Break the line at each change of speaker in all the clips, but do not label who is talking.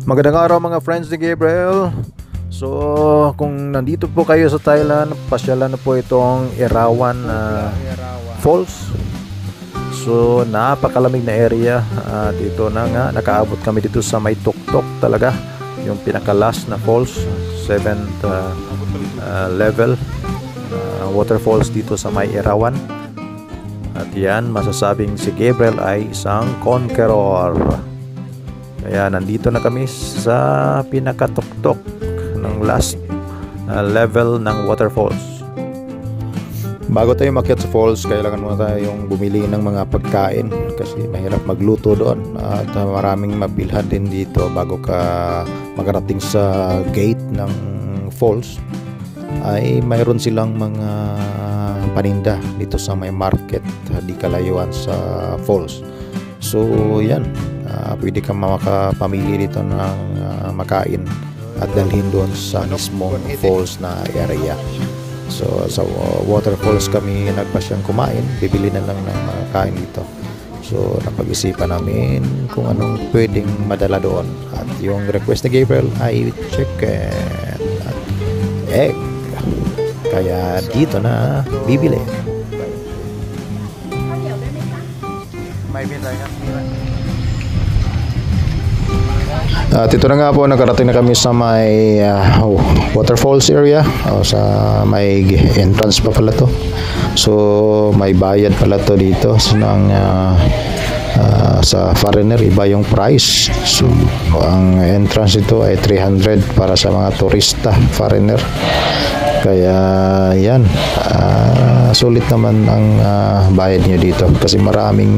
Magandang araw mga friends ni Gabriel. So kung nandito po kayo sa Thailand, pasyalan na po itong Erawan Falls. So napakalamig na area. Dito na nga, nakaabot kami dito sa may tuktok talaga, yung pinaka last na falls, 7th level waterfalls dito sa may Erawan. At yan, masasabing si Gabriel ay isang conqueror. Kaya nandito na kami sa pinakatuktok ng last level ng waterfalls. Bago tayo makyat sa falls, kailangan muna tayong bumili ng mga pagkain kasi mahirap magluto doon at maraming mabilhan din dito bago ka makarating sa gate ng falls. Ay mayroon silang mga paninda dito sa may market, di kalayuan sa falls. So yan, pwede ka makapamili dito ng makain at dalhin doon sa mismong falls na area. So sa waterfalls kami nagpasyang kumain, bibili na lang ng makain dito. So napag-isipan namin kung anong pwedeng madala doon, at yung request ni Gabriel ay chicken at egg, kaya dito na bibili. At ito na nga po, nakarating na kami sa may waterfalls area, sa may entrance pa pala to. So may bayad pala to dito sa foreigner, iba yung price. So ang entrance ito ay 300 para sa mga turista foreigner. Kaya yan, sulit naman ang bayad nyo dito kasi maraming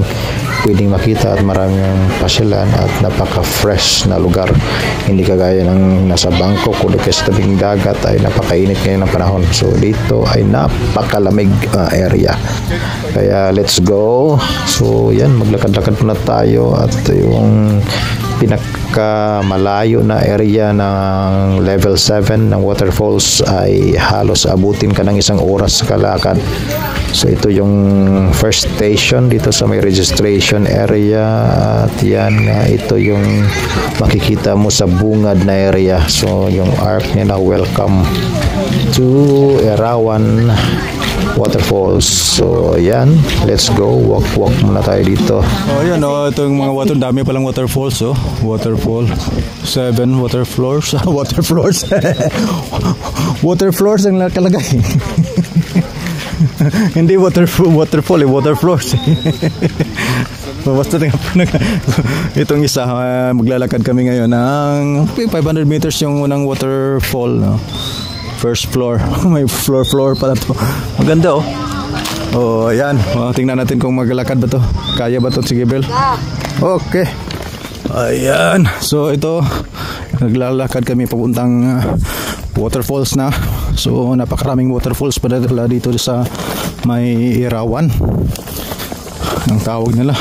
pwedeng makita at maraming pasyalan at napaka-fresh na lugar. Hindi kagaya ng nasa Bangkok o sa tabing dagat ay napakainit ngayon ng panahon. So dito ay napakalamig area. Kaya let's go. So yan, maglakad-lakad muna tayo, at yung pinakamalayo na area ng level 7 ng waterfalls ay halos abutin ka ng 1 oras kalakad. So ito yung first station dito sa may registration area, at yan, ito yung makikita mo sa bungad na area. So yung arc niya na welcome to Erawan Waterfalls. So yan, let's go, walk muna tayo dito.
Yan ito yung mga water, dami palang waterfalls. Waterfall 7 water floors. Water floors. Water floors ang nakalagay. Hindi waterfall, water floors. Basta itong isa, maglalakad kami ngayon ng 500 meters yung unang waterfall, no? First floor. May floor pala to. Maganda yan. Tingnan natin kung maglalakad ba to. Kaya ba to si Gabriel? Okay. Ayan. So ito, naglalakad kami papuntang waterfalls na. So napakaraming waterfalls pa dito sa may Erawan. Ang tawag nila,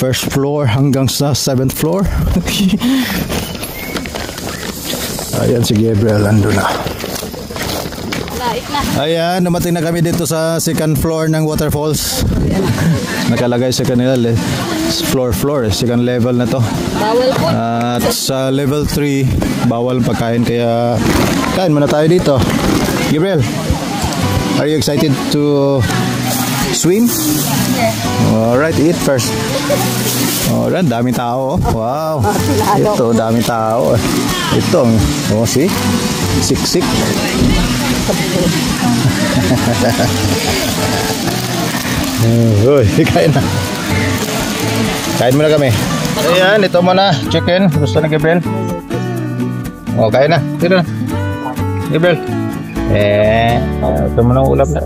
first floor hanggang sa 7th floor. Ayan si Gabriel, ando na. Ayan, dumating na kami dito sa 2nd floor ng waterfalls. Nakalagay sa kanila floor, 2nd level na to.
Bawal po.
At sa level 3 bawal pagkain, kaya kain muna tayo dito. Gabriel, are you excited to swim?
Yes.
Alright, eat first. Alright, daming tao. Wow, ito, daming tao. Ito, see? Siksik. Uy, kain na. Kain muna kami. Ayan, ito muna, chicken. Gusto na Gabriel? Kain na. Dito na Gabriel. Ito muna ulam na.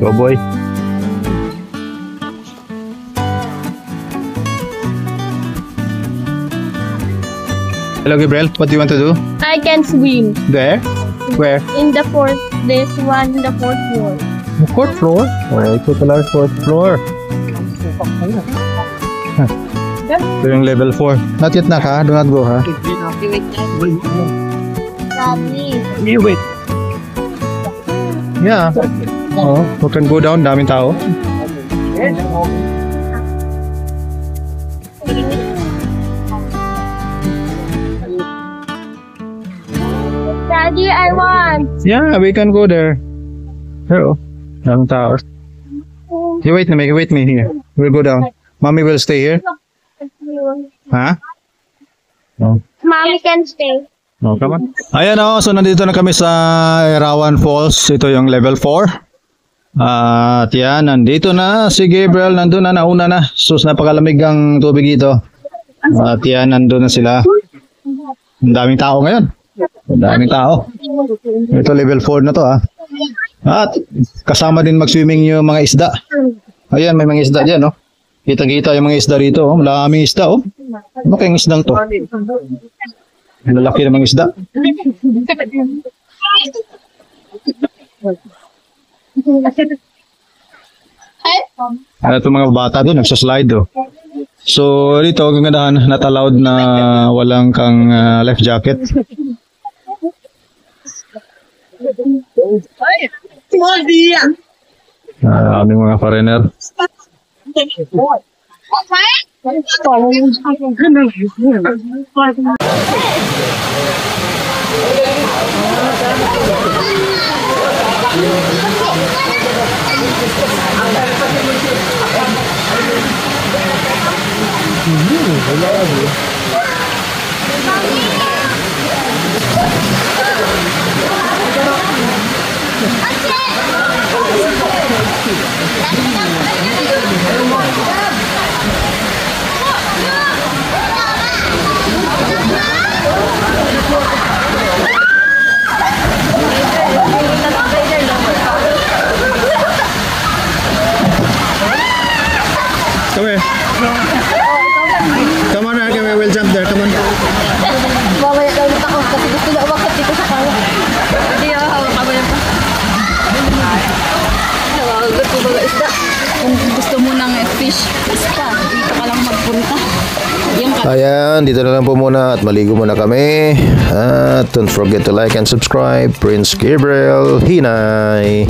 Go boy. Hello Gabriel, what do you want to do?
I can swim.
There? Where?
In the fourth, this one in the 4th floor.
The 4th floor? Ito pala 4th floor. Ito yung level 4. Not yet na ka? Do not go ha?
Wait.
Yeah. We can go down. Daming tao.
Daddy, I want.
Yeah, we can go there. Here, oh. Daming tao. You wait me here. We'll go down. Mommy will stay here. Ha? No.
Mommy can stay.
No, come on. Ayan oh, so nandito na kami sa Erawan Falls. Ito yung level 4. At yan, nandito na si Gabriel. Nandun na, nauna na. Sus, napakalamig ang tubig dito. At yan, nandun na sila. Ang daming tao ngayon. Ang daming tao. Ito level 4 na to ah. At kasama din mag-swimming yung mga isda. Ayan, may mga isda dyan oh. Kita-kita yung mga isda rito oh. Maraming isda oh. Ano kayong isdang to? Lalaki ng mga isda. Ito mga bata doon, nagsaslide oh. So dito, gagandahan, not allowed na walang kang life jacket. Aming mga foreigner. Come here. Come on, okay, we'll jump there. Come on.
Mamaya daw ulit ako kasi gusto na umakit dito sa kawa. Hindi ako hawak ka ba yan pa? Nawagot ko ba isda? Kung gusto mo ng fish spa, dito ka lang magpunta.
Ayan, dito na lang po muna at maligo muna kami. At don't forget to like and subscribe. Prince Gabriel Hinay.